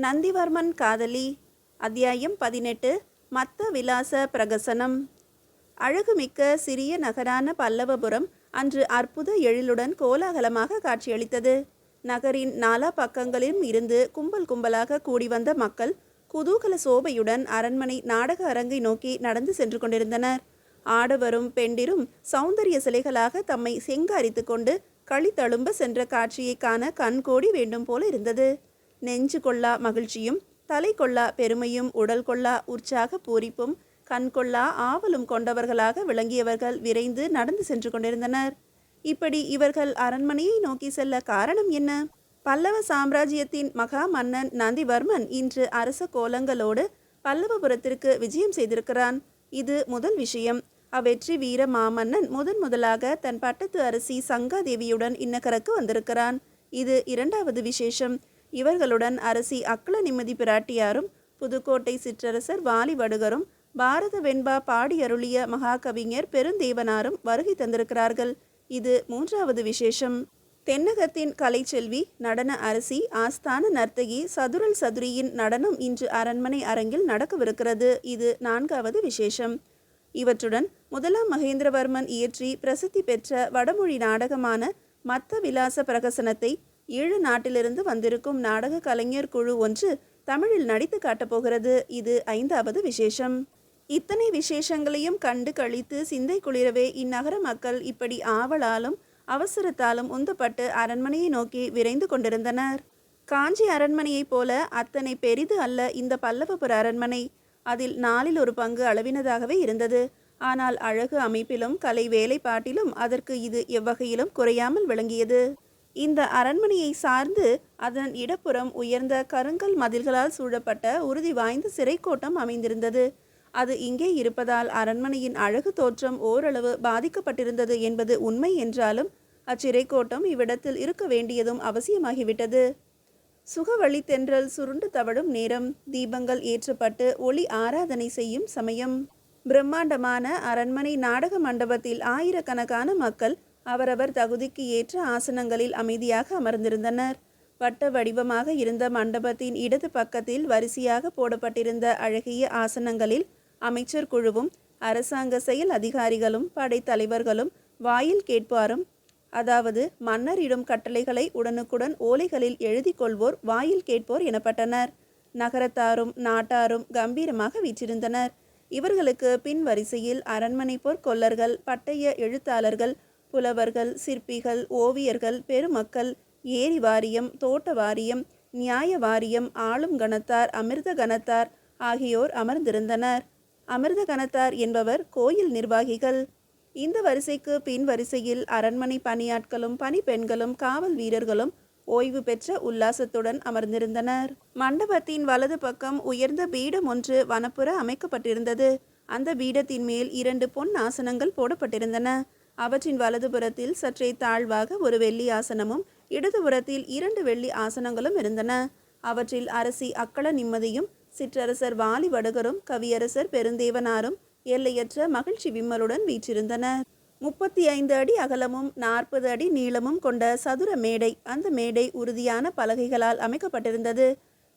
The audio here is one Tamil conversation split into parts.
நந்திவர்மன் காதலி. அத்தியாயம் 18. மத்த விலாச பிரகசனம். அழகுமிக்க சிறிய நகரான பல்லவபுரம் அன்று அற்புத எழிலுடன் கோலாகலமாக காட்சியளித்தது. நகரின் நாலா பக்கங்களிலும் இருந்து கும்பல் கும்பலாக கூடி வந்த மக்கள் குதூகல சோபையுடன் அரண்மனை நாடக அரங்கை நோக்கி நடந்து சென்று கொண்டிருந்தனர். ஆடவரும் பெண்டிரும் சௌந்தரிய சிலைகளாக தம்மை செங்காரித்து கொண்டு களி தழும்ப சென்ற காட்சியை காண கண்கோடி வேண்டும் போல இருந்தது. நெஞ்சு கொள்ளா மகிழ்ச்சியும் தலை கொள்ளா பெருமையும் உடல் கொள்ளா உற்சாக பூரிப்பும் கண் கொள்ளா ஆவலும் கொண்டவர்களாக விளங்கியவர்கள் விரைந்து நடந்து சென்று கொண்டிருந்தனர். இப்படி இவர்கள் அரண்மனையை நோக்கி செல்ல காரணம் என்ன? பல்லவ சாம்ராஜ்யத்தின் மகா மன்னன் நந்திவர்மன் இன்று அரச கோலங்களோடு பல்லவபுரத்திற்கு விஜயம் செய்திருக்கிறான். இது முதல் விஷயம். அவ்வெற்றி வீர மாமன்னன் முதலாக தன் பட்டத்து அரசி சங்காதேவியுடன் இன்னகருக்கு வந்திருக்கிறான். இது இரண்டாவது விசேஷம். இவர்களுடன் அரசி அக்கள நிம்மதி பிராட்டியாரும் புதுக்கோட்டை சிற்றரசர் வாலிவடுகரும் பாரத வெண்பா பாடி அருளிய மகாகவிஞர் பெருந்தேவனாரும் வருகை தந்திருக்கிறார்கள். இது மூன்றாவது விசேஷம். தென்னகத்தின் கலைச்செல்வி நடன அரசி ஆஸ்தான நர்த்தகி சதுரல் சதுரியின் நடனம் இன்று அரண்மனை அரங்கில் நடக்கவிருக்கிறது. இது நான்காவது விசேஷம். இவற்றுடன் முதலாம் மகேந்திரவர்மன் இயற்றி பிரசித்தி பெற்ற வடமொழி நாடகமான மத்த விலாச பிரகசனத்தை ஈழ நாட்டிலிருந்து வந்திருக்கும் நாடக கலைஞர் குழு ஒன்று தமிழில் நடித்து காட்டப்போகிறது. இது ஐந்தாவது விசேஷம். இத்தனை விசேஷங்களையும் கண்டு கழித்து சிந்தை குளிரவே இந்நகர மக்கள் இப்படி ஆவலாலும் அவசரத்தாலும் உந்தப்பட்டு அரண்மனையை நோக்கி விரைந்து கொண்டிருந்தனர். காஞ்சி அரண்மனையைப் போல அத்தனை பெரிது அல்ல இந்த பல்லவபுர அரண்மனை. அதில் 4 பங்கு அளவினதாகவே இருந்தது. ஆனால் அழகு அமைப்பிலும் கலை வேலைப்பாட்டிலும் அதற்கு இது எவ்வகையிலும் குறையாமல் விளங்கியது. இந்த அரண்மனையை சார்ந்து அதன் இடப்புறம் உயர்ந்த கருங்கல் மதில்களால் சூழப்பட்ட உறுதி வாய்ந்த சிறைக்கோட்டம் அமைந்திருந்தது. அது இங்கே இருப்பதால் அரண்மனையின் அழகு தோற்றம் ஓரளவு பாதிக்கப்பட்டிருந்தது என்பது உண்மை என்றாலும் அச்சிறைக்கோட்டம் இவ்விடத்தில் இருக்க வேண்டியதும் அவசியமாகிவிட்டது. சுகவழி தென்றல் சுருண்டு தவழும் நேரம், தீபங்கள் ஏற்றப்பட்டு ஒளி ஆராதனை செய்யும் சமயம். பிரம்மாண்டமான அரண்மனை நாடக மண்டபத்தில் ஆயிரக்கணக்கான மக்கள் அவரவர் தகுதிக்கு ஏற்ற ஆசனங்களில் அமைதியாக அமர்ந்திருந்தனர். வட்ட வடிவமாக இருந்த மண்டபத்தின் இடது பக்கத்தில் வரிசையாக போடப்பட்டிருந்த அழகிய ஆசனங்களில் அமைச்சர் குழுவும் அரசாங்க செயல் அதிகாரிகளும் படைத்தலைவர்களும் வாயில் கேட்பாரும், அதாவது மன்னரிடும் கட்டளைகளை உடனுக்குடன் ஓலைகளில் எழுதி கொள்வோர் வாயில் கேட்போர் எனப்பட்டனர். நகரத்தாரும் நாட்டாரும் கம்பீரமாக வீற்றிருந்தனர். இவர்களுக்கு பின் வரிசையில் அரண்மனை பொற்கொல்லர்கள், பட்டய எழுத்தாளர்கள், புலவர்கள், சிற்பிகள், ஓவியர்கள், பெருமக்கள், ஏரி வாரியம், தோட்ட வாரியம், நியாய வாரியம், ஆளும் கணத்தார், அமிர்த கணத்தார் ஆகியோர் அமர்ந்திருந்தனர். அமிர்த கணத்தார் என்பவர் கோயில் நிர்வாகிகள். இந்த வரிசைக்கு பின் வரிசையில் அரண்மனை பணியாட்களும் பணிப்பெண்களும் காவல் வீரர்களும் ஓய்வு பெற்ற உல்லாசத்துடன் அமர்ந்திருந்தனர். மண்டபத்தின் வலது பக்கம் உயர்ந்த பீடம் ஒன்று வனப்புற அமைக்கப்பட்டிருந்தது. அந்த பீடத்தின் மேல் 2 பொன் ஆசனங்கள் போடப்பட்டிருந்தன. அவற்றின் வலதுபுறத்தில் சற்றே தாழ்வாக ஒரு வெள்ளி ஆசனமும் இடதுபுறத்தில் 2 வெள்ளி ஆசனங்களும் இருந்தன. அவற்றில் அரசி அக்கள நிம்மதியும் சிற்றரசர் வாலிவடுகரும் கவியரசர் பெருந்தேவனாரும் எல்லையற்ற மகிழ்ச்சி விம்மலுடன் வீற்றிருந்தனர். 35 அடி அகலமும் 40 அடி நீளமும் கொண்ட சதுர மேடை. அந்த மேடை உறுதியான பலகைகளால் அமைக்கப்பட்டிருந்தது.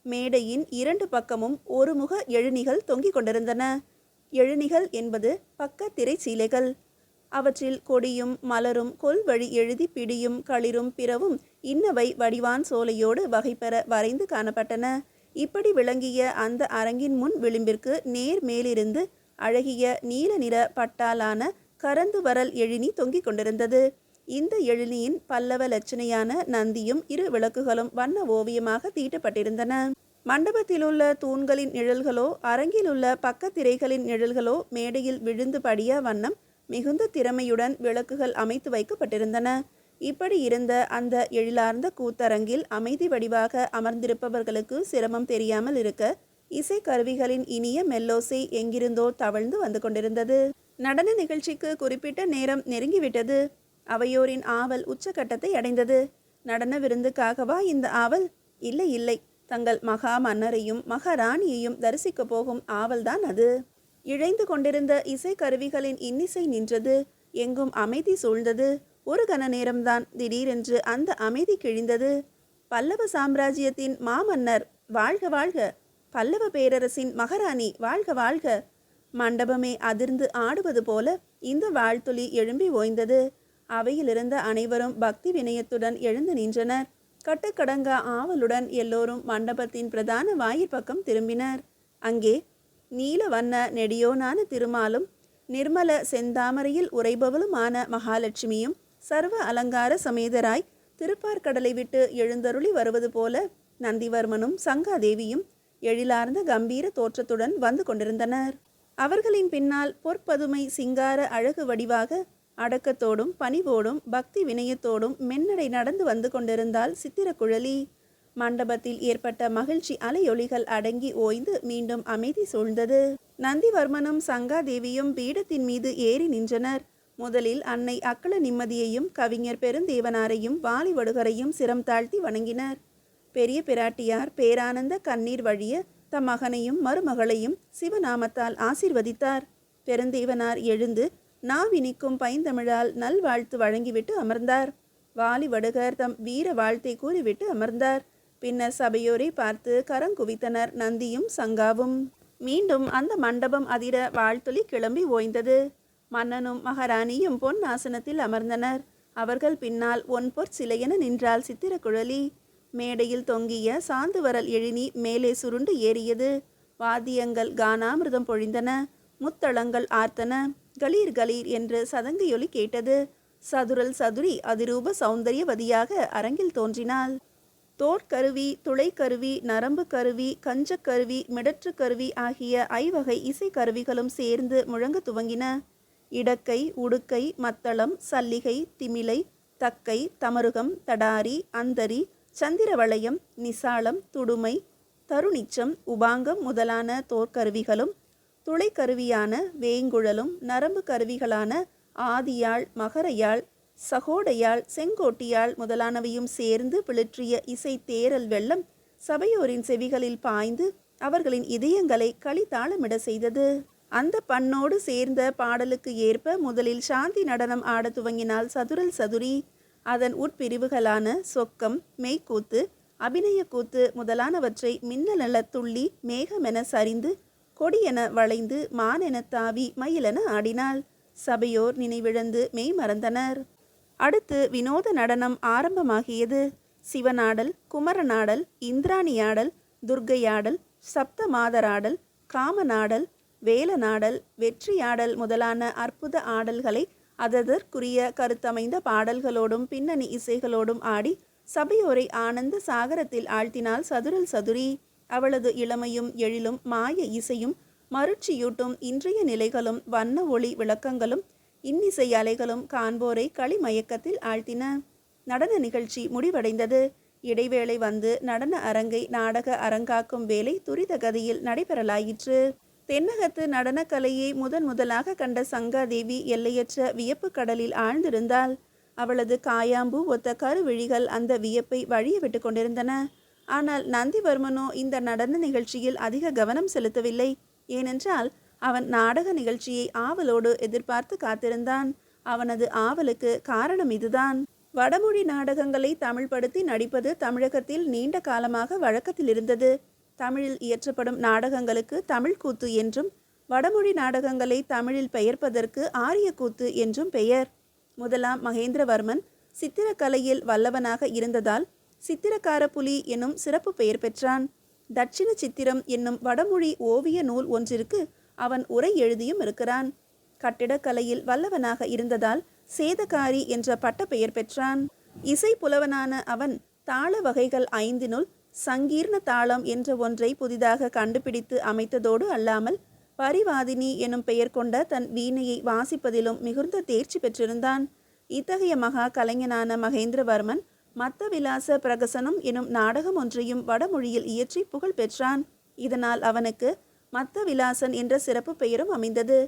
மேடையின் 2 பக்கமும் ஒருமுக எழுநிகள் தொங்கிக் கொண்டிருந்தன. எழுநிகள் என்பது பக்க திரைச்சீலைகள். அவற்றில் கொடியும் மலரும் கொல்வழி எழுதி பிடியும் களிரும் பிறவும் இன்னவை வடிவான் சோலையோடு வகைப்பெற வரைந்து காணப்பட்டன. இப்படி விளங்கிய அந்த அரங்கின் முன் விளிம்பிற்கு நேர் மேலிருந்து அழகிய நீல நிற பட்டாலான கரந்து வரல் எழினி தொங்கிக் கொண்டிருந்தது. இந்த எழினியின் பல்லவ லட்சணையான நந்தியும் 2 விளக்குகளும் வண்ண ஓவியமாக தீட்டப்பட்டிருந்தன. மண்டபத்திலுள்ள தூண்களின் நிழல்களோ அரங்கிலுள்ள பக்கத்திரைகளின் நிழல்களோ மேடையில் விழுந்து படிய வண்ணம் மிகுந்த திறமையுடன் விளக்குகள் அமைத்து வைக்கப்பட்டிருந்தன. இப்படி இருந்த அந்த எழிலார்ந்த கூத்தரங்கில் அமைதி வடிவாக அமர்ந்திருப்பவர்களுக்கு சிரமம் தெரியாமல் இருக்க இசை கருவிகளின் இனிய மெல்லோசை எங்கிருந்தோ தவழ்ந்து வந்து கொண்டிருந்தது. நடன நிகழ்ச்சிக்கு குறிப்பிட்ட நேரம் நெருங்கிவிட்டது. அவையோரின் ஆவல் உச்சகட்டத்தை அடைந்தது. நடன விருந்துக்காகவா இந்த ஆவல்? இல்லை இல்லை, தங்கள் மகா மன்னரையும் மகாராணியையும் தரிசிக்க போகும் ஆவல்தான் அது. இழைந்து கொண்டிருந்த இசை கருவிகளின் இன்னிசை நின்றது. எங்கும் அமைதி சூழ்ந்தது. ஒரு கன நேரம்தான். திடீரென்று அந்த அமைதி கிழிந்தது. பல்லவ சாம்ராஜ்யத்தின் மாமன்னர் வாழ்க வாழ்க! பல்லவ பேரரசின் மகாராணி வாழ்க வாழ்க! மண்டபமே அதிர்ந்து ஆடுவது போல இந்த வாழ்த்துளி எழும்பி ஓய்ந்தது. அவையிலிருந்த அனைவரும் பக்தி வினயத்துடன் எழுந்து நின்றனர். கட்டுக்கடங்கா ஆவலுடன் எல்லோரும் மண்டபத்தின் பிரதான வாயிற்பக்கம் திரும்பினர். அங்கே நீல வண்ண நெடியோனான திருமாலும் நிர்மல செந்தாமரையில் உறைபவளுமான மகாலட்சுமியும் சர்வ அலங்கார சமேதராய் திருப்பார்கடலை விட்டு எழுந்தருளி வருவது போல நந்திவர்மனும் சங்காதேவியும் எழிலார்ந்த கம்பீர தோற்றத்துடன் வந்து கொண்டிருந்தனர். அவர்களின் பின்னால் பொற்பதுமை சிங்கார அழகு வடிவாக அடக்கத்தோடும் பணிவோடும் பக்தி வினயத்தோடும் மென்னடை நடந்து வந்து கொண்டிருந்தாள் சித்திரக்குழலி. மண்டபத்தில் ஏற்பட்ட மகிழ்ச்சி அலையொலிகள் அடங்கி ஓய்ந்து மீண்டும் அமைதி சூழ்ந்தது. நந்திவர்மனும் சங்காதேவியும் பீடத்தின் மீது ஏறி நின்றனர். முதலில் அன்னை அக்கள நிம்மதியையும் கவிஞர் பெருந்தேவனாரையும் வாலிவடுகரையும் சிரம் தாழ்த்தி வணங்கினர். பெரிய பிராட்டியார் பேரானந்த கண்ணீர் வழிய தம் மகனையும் மருமகளையும் சிவநாமத்தால் ஆசீர்வதித்தார். பெருந்தேவனார் எழுந்து நாவினிக்கும் பைந்தமிழால் நல்வாழ்த்து வழங்கிவிட்டு அமர்ந்தார். வாலிவடுகர் தம் வீர வாழ்த்தை கூறிவிட்டு அமர்ந்தார். பின்னர் சபையோரை பார்த்து கரங்குவித்தனர் நந்தியும் சங்காவும். மீண்டும் அந்த மண்டபம் அதிர வாழ்த்துளி கிளம்பி ஓய்ந்தது. மன்னனும் மகாராணியும் பொன் ஆசனத்தில் அமர்ந்தனர். அவர்கள் பின்னால் ஒன்பொற் சிலையென நின்றாள் சித்திரக்குழலி. மேடையில் தொங்கிய சாந்துவரல் எழினி மேலே சுருண்டு ஏறியது. வாத்தியங்கள் கானாமிர்தம் பொழிந்தன. முத்தளங்கள் ஆர்த்தன. கலீர் கலீர் என்று சதங்கையொலி கேட்டது. சதுரல் சதுரி அதிரூப சௌந்தரியவதியாக அரங்கில் தோன்றினாள். தோற்கருவி, துளைக்கருவி, நரம்பு கருவி, கஞ்சக்கருவி, மிடற்று கருவி ஆகிய ஐவகை இசைக்கருவிகளும் சேர்ந்து முழங்க துவங்கின. இடக்கை, உடுக்கை, மத்தளம், சல்லிகை, திமிலை, தக்கை, தமருகம், தடாரி, அந்தரி, சந்திரவளையம், நிசாளம், துடுமை, தருணிச்சம், உபாங்கம் முதலான தோற்கருவிகளும் துளைக்கருவியான வேங்குழலும் நரம்பு கருவிகளான ஆதியாழ், மகரையாழ், சகோடையாழ், செங்கோட்டியாழ் முதலானவையும் சேர்ந்து பிளிற்றிய இசை தேரல் வெள்ளம் சபையோரின் செவிகளில் பாய்ந்து அவர்களின் இதயங்களை களித்தாளமிட செய்தது. அந்த பண்ணோடு சேர்ந்த பாடலுக்கு ஏற்ப முதலில் சாந்தி நடனம் ஆட துவங்கினாள் சதுரல் சதுரி. அதன் உட்பிரிவுகளான சொக்கம், மெய்க்கூத்து, அபிநய கூத்து முதலானவற்றை மின்னலென துள்ளி மேகமென சரிந்து கொடியென வளைந்து மானென தாவி மயிலென ஆடினாள். சபையோர் நினைவிழந்து மெய் மறந்தனர். அடுத்து வினோத நடனம் ஆரம்பமாகியது. சிவனாடல், குமரனாடல், இந்திராணியாடல், துர்க்கையாடல், சப்த மாதராடல், காமநாடல், வேலநாடல், வெற்றியாடல் முதலான அற்புத ஆடல்களை அதற்குரிய கருத்தமைந்த பாடல்களோடும் பின்னணி இசைகளோடும் ஆடி சபையோரை ஆனந்த சாகரத்தில் ஆழ்த்தினாள் சதுரல் சதுரி. அவளது இளமையும் எழிலும் மாய இசையும் மருட்சியூட்டும் இன்றைய நிலைகளும் வண்ண ஒளி விளக்கங்களும் இன்னிசை அலைகளும் காண்போரை களிமயக்கத்தில் ஆழ்த்தின. நடன நிகழ்ச்சி முடிவடைந்தது. இடைவேளை வந்து நடன அரங்கை நாடக அரங்காக்கும் வேலை துரித கதியில் நடைபெறலாயிற்று. தென்னகத்து நடனக்கலையை முதலாக கண்ட சங்காதேவி எல்லையற்ற வியப்பு கடலில் ஆழ்ந்திருந்தாள். அவளது காயாம்பூ ஒத்த கருவிழிகள் அந்த வியப்பை வழிய விட்டு கொண்டிருந்தன. ஆனால் நந்திவர்மனோ இந்த நடன நிகழ்ச்சியில் அதிக கவனம் செலுத்தவில்லை. ஏனென்றால் அவன் நாடக நிகழ்ச்சியை ஆவலோடு எதிர்பார்த்து காத்திருந்தான். அவனது ஆவலுக்கு காரணம் இதுதான். வடமொழி நாடகங்களை தமிழ்படுத்தி நடிப்பது தமிழகத்தில் நீண்ட காலமாக வழக்கத்தில் இருந்தது. தமிழில் இயற்றப்படும் நாடகங்களுக்கு தமிழ் கூத்து என்றும் வடமொழி நாடகங்களை தமிழில் பெயர்ப்பதற்கு ஆரிய கூத்து என்றும் பெயர். முதலாம் மகேந்திரவர்மன் சித்திரக்கலையில் வல்லவனாக இருந்ததால் சித்திரக்கார புலி என்னும் சிறப்பு பெயர் பெற்றான். தட்சிண சித்திரம் என்னும் வடமொழி ஓவிய நூல் ஒன்றிற்கு அவன் உரை எழுதியும் இருக்கிறான். கட்டிடக்கலையில் வல்லவனாக இருந்ததால் சேதகாரி என்ற பட்ட பெயர் பெற்றான். இசை புலவனான அவன் தாள வகைகள் 5னுள் சங்கீர்ண தாளம் என்ற ஒன்றை புதிதாக கண்டுபிடித்து அமைத்ததோடு அல்லாமல் பரிவாதினி எனும் பெயர் கொண்ட தன் வீணையை வாசிப்பதிலும் மிகுந்த தேர்ச்சி பெற்றிருந்தான். இத்தகைய மகா கலைஞனான மகேந்திரவர்மன் மத்த விலாச பிரகசனம் எனும் நாடகம் ஒன்றையும் வடமொழியில் இயற்றி புகழ் பெற்றான். இதனால் அவனுக்கு மத்த விலாசன் என்ற சிறப்பு பெயரும் அமைந்தது.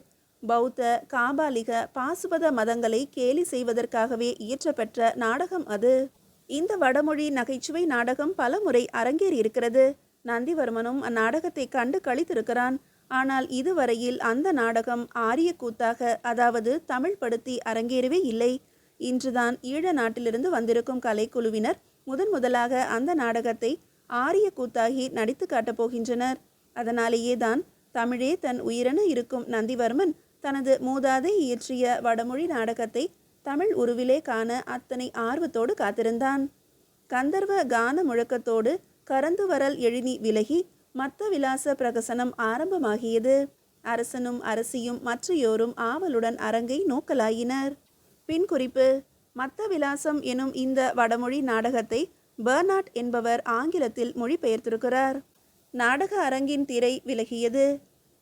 பௌத்த, காபாலிக, பாசுபத மதங்களை கேலி செய்வதற்காகவே இயற்றப்பெற்ற நாடகம் அது. இந்த வடமொழி நகைச்சுவை நாடகம் பல முறை அரங்கேறி இருக்கிறது. நந்திவர்மனும் அந்நாடகத்தை கண்டு களித்திருக்கிறான். ஆனால் இதுவரையில் அந்த நாடகம் ஆரிய கூத்தாக, அதாவது தமிழ் படுத்தி அரங்கேறவே இல்லை. இன்றுதான் ஈழ நாட்டிலிருந்து வந்திருக்கும் கலைக்குழுவினர் முதலாக அந்த நாடகத்தை ஆரிய கூத்தாகி நடித்து காட்டப் போகின்றனர். அதனாலேயே தான் தமிழே தன் உயிரென இருக்கும் நந்திவர்மன் தனது மூதாதை இயற்றிய வடமொழி நாடகத்தை தமிழ் உருவிலே காண அத்தனை ஆர்வத்தோடு காத்திருந்தான். கந்தர்வ கான முழக்கத்தோடு கரந்துவரல் எழினி விலகி மத்த விலாச பிரகசனம் ஆரம்பமாகியது. அரசனும் அரசியும் மற்றையோரும் ஆவலுடன் அரங்கை நோக்கலாயினர். பின் குறிப்பு: மத்த விலாசம் எனும் இந்த வடமொழி நாடகத்தை பெர்னாட் என்பவர் ஆங்கிலத்தில் மொழிபெயர்த்திருக்கிறார். நாடக அரங்கின் திரை விலகியது.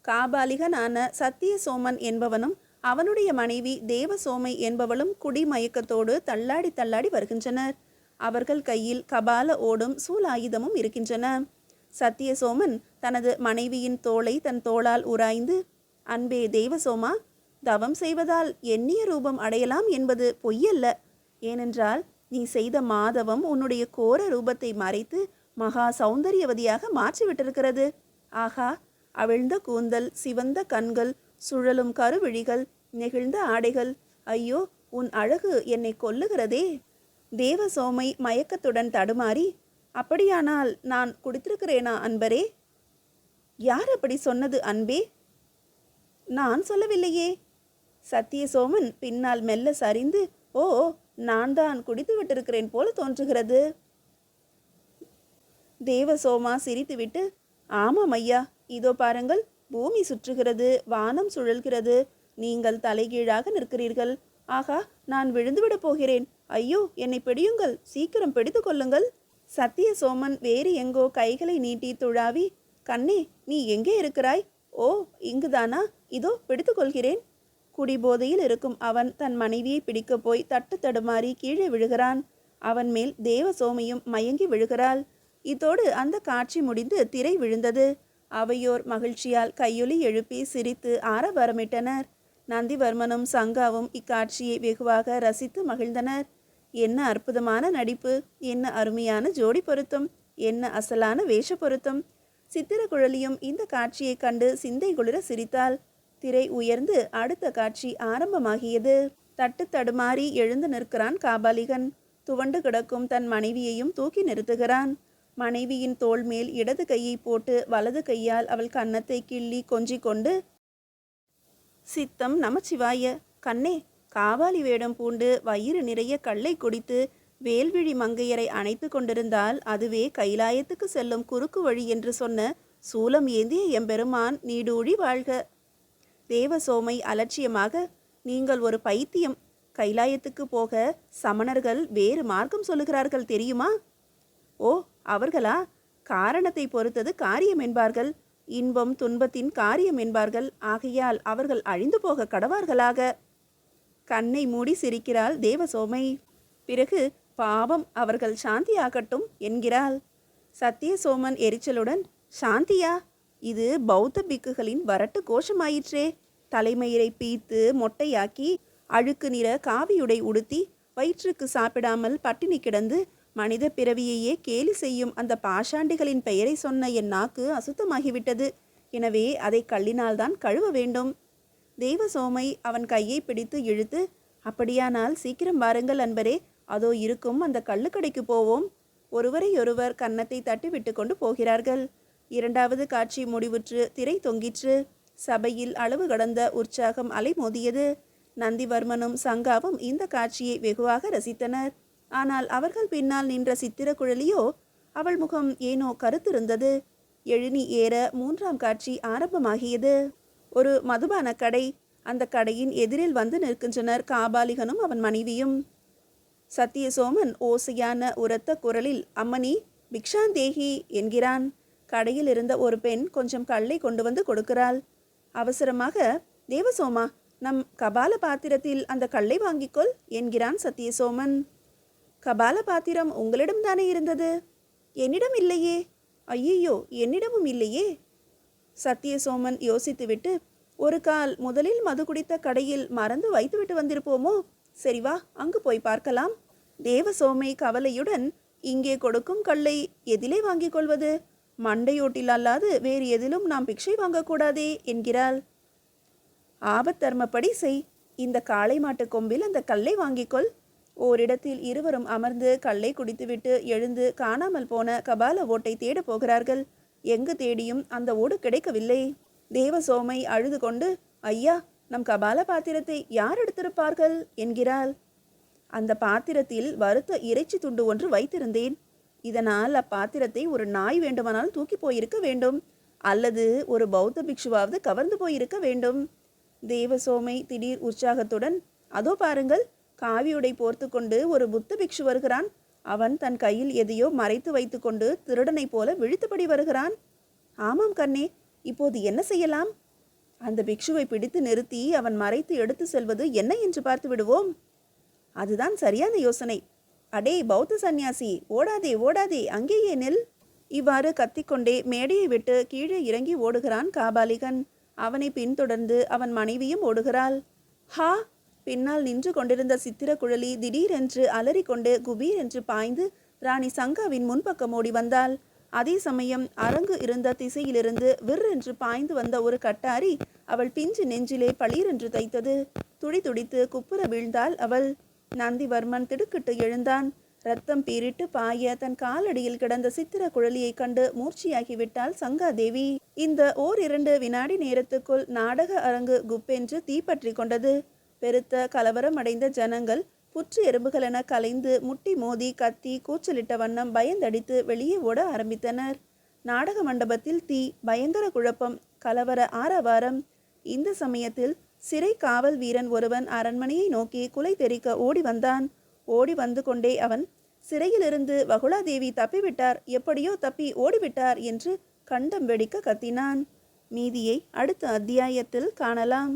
காபாலிகனான சத்திய சோமன் என்பவனும் அவனுடைய மனைவி தேவசோமை என்பவளும் குடிமயக்கத்தோடு தள்ளாடி தள்ளாடி வருகின்றனர். அவர்கள் கையில் கபால ஓடும் சூலாயுதமும் இருக்கின்றன. சத்தியசோமன் தனது மனைவியின் தோளை தன் தோளால் உராய்ந்து, அன்பே தேவசோமா, தவம் செய்வதால் எண்ணிய ரூபம் அடையலாம் என்பது பொய்யல்ல. ஏனென்றால் நீ செய்த மாதவம் உன்னுடைய கோர ரூபத்தை மறைத்து மகா சௌந்தரியவதியாக மாற்றிவிட்டிருக்கிறது. ஆகா, அவிழ்ந்த கூந்தல், சிவந்த கண்கள், சுழலும் கருவிழிகள், நெகிழ்ந்த ஆடைகள். ஐயோ, உன் அழகு என்னை கொல்லுகிறதே. தேவசோமை மயக்கத்துடன் தடுமாறி, அப்படியானால் நான் குடித்திருக்கிறேனா அன்பரே? யார் அப்படி சொன்னது அன்பே? நான் சொல்லவில்லையே. சத்தியசோமன் பின்னால் மெல்ல சரிந்து, ஓ, நான் தான் குடித்து விட்டிருக்கிறேன் போல தோன்றுகிறது. தேவசோமா சிரித்துவிட்டு, ஆமாம் ஐயா, இதோ பாருங்கள், பூமி சுற்றுகிறது, வானம் சுழல்கிறது, நீங்கள் தலைகீழாக நிற்கிறீர்கள். ஆகா, நான் விழுந்துவிடப் போகிறேன். ஐயோ, என்னை பிடியுங்கள், சீக்கிரம் பிடித்து கொள்ளுங்கள். சத்தியசோமன் வேறு எங்கோ கைகளை நீட்டி துழாவி, கண்ணே, நீ எங்கே இருக்கிறாய்? ஓ, இங்குதானா? இதோ பிடித்து கொள்கிறேன். குடிபோதையில் இருக்கும் அவன் தன் மனைவியை பிடிக்கப் போய் தட்டு தடுமாறி கீழே விழுகிறான். அவன் மேல் தேவசோமையும் மயங்கி விழுகிறாள். இதோடு அந்த காட்சி முடிந்து திரை விழுந்தது. அவையோர் மகிழ்ச்சியால் கையொலி எழுப்பி சிரித்து ஆரவாரமிட்டனர். நந்திவர்மனும் சங்காவும் இக்காட்சியை வெகுவாக ரசித்து மகிழ்ந்தனர். என்ன அற்புதமான நடிப்பு, என்ன அருமையான ஜோடி பொருத்தம், என்ன அசலான வேஷ பொருத்தம். சித்திரக்குழலியும் இந்த காட்சியை கண்டு சிந்தை குளிர சிரித்தாள். திரை உயர்ந்து அடுத்த காட்சி ஆரம்பமாகியது. தட்டு தடுமாறி எழுந்து நிற்கிறான் காபாலிகன். துவண்டு கிடக்கும் தன் மனைவியையும் தூக்கி நிறுத்துகிறான். மனைவியின் தோள் மேல் இடது கையை போட்டு வலது கையால் அவள் கன்னத்தை கிள்ளி கொஞ்சிக் கொண்டு, சித்தம் நமச்சிவாய, கண்ணே, காவாலி வேடம் பூண்டு வயிறு நிறைய கள்ளை குடித்து வேல்விழி மங்கையரை அணைத்து கொண்டிருந்தால் அதுவே கைலாயத்துக்கு செல்லும் குறுக்கு வழி என்று சொன்ன சூலம் ஏந்திய எம்பெருமான் நீடூழி வாழ்க. தேவசோமை அலட்சியமாக, நீங்கள் ஒரு பைத்தியம். கைலாயத்துக்கு போக சமணர்கள் வேறு மார்க்கம் சொல்லுகிறார்கள் தெரியுமா? ஓ, அவர்களா? காரணத்தை பொறுத்தது காரியம் என்பார்கள். இன்பம் துன்பத்தின் காரியம் என்பார்கள். ஆகையால் அவர்கள் அழிந்து போக கடவார்களாக. கண்ணை மூடி சிரிக்கிறாள் தேவசோமை. பிறகு, பாவம், அவர்கள் சாந்தியாகட்டும் என்கிறாள். சத்தியசோமன் எரிச்சலுடன், சாந்தியா? இது பௌத்த பிக்குகளின் வரட்டு கோஷமாயிற்றே. தலைமயிரை பீத்து மொட்டையாக்கி அழுக்கு நிற காவியுடை உடுத்தி வயிற்றுக்கு சாப்பிடாமல் பட்டினி கிடந்து மனித பிறவியையே கேலி செய்யும் அந்த பாஷாண்டிகளின் பெயரை சொன்ன என் நாக்கு அசுத்தமாகிவிட்டது. எனவே அதை கல்லினால்தான் கழுவ வேண்டும். தேவசோமை அவன் கையை பிடித்து இழுத்து, அப்படியானால் சீக்கிரம் வாருங்கள் அன்பரே, அதோ இருக்கும் அந்த கள்ளுக்கடைக்கு போவோம். ஒருவரையொருவர் கன்னத்தை தட்டி விட்டு கொண்டு போகிறார்கள். இரண்டாவது காட்சி முடிவுற்று திரை தொங்கிற்று. சபையில் அளவு கடந்த உற்சாகம் அலைமோதியது. நந்திவர்மனும் சங்காவும் இந்த காட்சியை வெகுவாக ரசித்தனர். ஆனால் அவர்கள் பின்னால் நின்ற சித்திரக்குழலியோ, அவள் முகம் ஏனோ கருத்திருந்தது. எழினி ஏற மூன்றாம் காட்சி ஆரம்பமாகியது. ஒரு மதுபான கடை. அந்த கடையின் எதிரில் வந்து நிற்கின்றனர் காபாலிகனும் அவன் மனைவியும். சத்தியசோமன் ஓசையான உரத்த குரலில், அம்மணி, பிக்ஷாந்தேகி என்கிறான். கடையில் இருந்த ஒரு பெண் கொஞ்சம் கல்லை கொண்டு வந்து கொடுக்கிறாள். அவசரமாக, தேவசோமா, நம் கபால பாத்திரத்தில் அந்த கல்லை வாங்கிக்கொள் என்கிறான் சத்தியசோமன். கபால பாத்திரம் உங்களிடம்தானே இருந்தது? என்னிடம் இல்லையே. ஐயோ, என்னிடமும் இல்லையே. சத்தியசோமன் யோசித்துவிட்டு, ஒரு கால் முதலில் மது குடித்த கடையில் மறந்து வைத்துவிட்டு வந்திருப்போமோ? சரி வா, அங்கு போய் பார்க்கலாம். தேவசோமை கவலையுடன், இங்கே கொடுக்கும் கல்லை எதிலே வாங்கிக் கொள்வது? மண்டையோட்டில் அல்லாது வேறு எதிலும் நாம் பிக்ஷை வாங்கக்கூடாதே என்கிறாள். ஆபத்தர்மப்படி செய். இந்த காளை மாட்டு கொம்பில் அந்த கல்லை வாங்கிக்கொள். ஓரிடத்தில் இருவரும் அமர்ந்து கல்லை குடித்துவிட்டு எழுந்து காணாமல் போன கபால ஓட்டை தேடப் போகிறார்கள். எங்கு தேடியும் அந்த ஓடு கிடைக்கவில்லை. தேவசோமை அழுது கொண்டு, ஐயா, நம் கபால பாத்திரத்தை யார் எடுத்திருப்பார்கள் என்கிறாள். அந்த பாத்திரத்தில் வறுத்த இறைச்சி துண்டு ஒன்று வைத்திருந்தேன். இதனால் அப்பாத்திரத்தை ஒரு நாய் வேண்டுமானால் தூக்கி போயிருக்க வேண்டும், அல்லது ஒரு பௌத்த பிக்ஷுவாவது கவர்ந்து போயிருக்க வேண்டும். தேவசோமை திடீர் உற்சாகத்துடன், அதோ பாருங்கள், காவியுடை போர்த்து கொண்டு ஒரு புத்த பிக்ஷு வருகிறான். அவன் தன் கையில் எதையோ மறைத்து வைத்து கொண்டு திருடனை போல விழித்தபடி வருகிறான். ஆமாம் கண்ணே, இப்போது என்ன செய்யலாம்? அந்த பிக்ஷுவை பிடித்து நிறுத்தி அவன் மறைத்து எடுத்து செல்வது என்ன என்று பார்த்து விடுவோம். அதுதான் சரியான யோசனை. அடே பௌத்த சந்நியாசி, ஓடாதே ஓடாதே, அங்கேயே நில். இவ்வாறு கத்திக்கொண்டே மேடையை விட்டு கீழே இறங்கி ஓடுகிறான் காபாலிகன். அவனை பின்தொடர்ந்து அவன் மனைவியும் ஓடுகிறாள். ஹா! பின்னால் நின்று கொண்டிருந்த சித்திரக்குழலி திடீரென்று அலறிக்கொண்டு குபீர் என்று பாய்ந்து ராணி சங்காவின் முன்பக்கம் ஓடி வந்தாள். அதே சமயம் அரங்கு இருந்த திசையிலிருந்து விர் என்று பாய்ந்து வந்த ஒரு கட்டாரி அவள் பிஞ்சு நெஞ்சிலே பளீரென்று தைத்தது. துடி துடித்து குப்புற வீழ்ந்தாள் அவள். நந்திவர்மன் திடுக்கிட்டு எழுந்தான். ரத்தம் பீரிட்டு பாய தன் காலடியில் கிடந்த சித்திர குழலியை கண்டு மூர்ச்சியாகிவிட்டாள் சங்காதேவி. இந்த ஓரிரண்டு வினாடி நேரத்துக்குள் நாடக அரங்கு குப்பென்று தீப்பற்றி கொண்டது. பெருத்த கலவரம் அடைந்த ஜனங்கள் புற்று எறும்புகளென கலைந்து முட்டி மோதி கத்தி கூச்சலிட்ட வண்ணம் பயந்தடித்து வெளியே ஓட ஆரம்பித்தனர். நாடக மண்டபத்தில் தீ, பயங்கர குழப்பம், கலவர ஆரவாரம். இந்த சமயத்தில் சிறை காவல் வீரன் ஒருவன் அரண்மனையை நோக்கி குலை தெறிக்க ஓடி வந்தான். ஓடி வந்து கொண்டே அவன், சிறையிலிருந்து வகுளாதேவி தப்பிவிட்டார், எப்படியோ தப்பி ஓடிவிட்டார் என்று கண்டம் வெடிக்க கத்தினான். மீதியை அடுத்த அத்தியாயத்தில் காணலாம்.